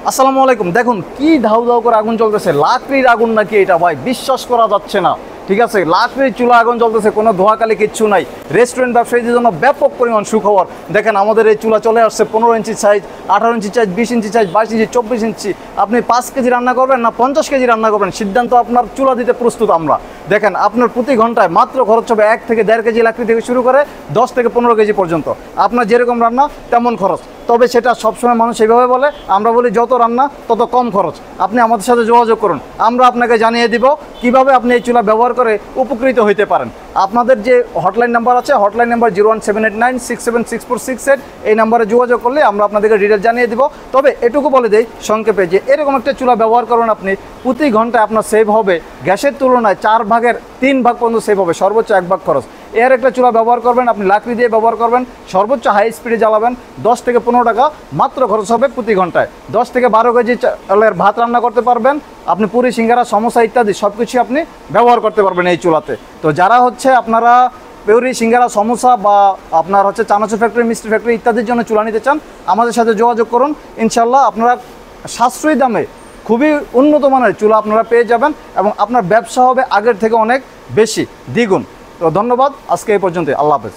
আসসালামু আলাইকুম। দেখুন কি ধাউ ধাউ করে আগুন জ্বলতেছে, লাকড়ির আগুন নাকি এটা ভাই, বিশ্বাস করা যাচ্ছে না। ঠিক আছে, লাকড়ির চুলা আগুন জ্বলতেছে, কোনো ধোঁয়াকালি কিচ্ছু নাই। রেস্টুরেন্ট ব্যবসায়ীদের জন্য ব্যাপক পরিমাণ সুখবর। দেখেন আমাদের এই চুলা চলে আসছে 15 ইঞ্চি সাইজ, 18 ইঞ্চি সাইজ, 20 ইঞ্চি সাইজ, 22 ইঞ্চি, 24 ইঞ্চি। আপনি 5 কেজি রান্না করবেন না 50 কেজি রান্না করবেন, সিদ্ধান্ত আপনার। চুলা দিতে প্রস্তুত আমরা। দেখেন আপনার প্রতি ঘন্টায় মাত্র খরচ হবে 1 থেকে 1.5 কেজি লাকড়ি থেকে শুরু করে 10 থেকে 15 কেজি পর্যন্ত। আপনার যেরকম রান্না তেমন খরচ। তবে সেটা সবসময় মানুষ এইভাবে বলে, আমরা বলি যত রান্না তত কম খরচ। আপনি আমাদের সাথে যোগাযোগ করুন, আমরা আপনাকে জানিয়ে দিব কিভাবে আপনি এই চুলা ব্যবহার করে উপকৃত হইতে পারেন। আপনাদের যে হটলাইন নাম্বার আছে, হটলাইন নাম্বার 01789676468, এই নাম্বারে যোগাযোগ করলে আমরা আপনাদেরকে ডিটেল জানিয়ে দিব। তবে এটুকু বলে দেই সংক্ষেপে যে এরকম একটা চুলা ব্যবহার করুন আপনি, প্রতি ঘন্টায় আপনার সেভ হবে গ্যাসের তুলনায় 4 ভাগের 3 ভাগ পর্যন্ত সেভ হবে, সর্বোচ্চ 1 ভাগ খরচ। এর একটা চুলা ব্যবহার করবেন আপনি, লাকড়ি দিয়ে ব্যবহার করবেন, সর্বোচ্চ হাই স্পিডে জ্বালাবেন, 10 থেকে 15 টাকা মাত্র খরচ হবে প্রতি ঘন্টায়। 10 থেকে 12 কেজি চালের ভাত রান্না করতে পারবেন আপনি, পুরি, সিঙ্গারা, সমোসা ইত্যাদি সব কিছু আপনি ব্যবহার করতে পারবেন এই চুলাতে। তো যারা আপনারা পুরি, সিঙ্গারা, সমোসা বা আপনার চানাচুর ফ্যাক্টরি, মিষ্টি ফ্যাক্টরি ইত্যাদির জন্য চুলা নিতে চান, আমাদের সাথে যোগাযোগ করুন। ইনশাল্লাহ আপনারা সাশ্রয়ী দামে খুবই উন্নত মানের চুলা আপনারা পেয়ে যাবেন এবং আপনার ব্যবসা হবে আগের থেকে অনেক বেশি, দ্বিগুণ। তো ধন্যবাদ, আজকে এই পর্যন্ত, আল্লাহ হাফেজ।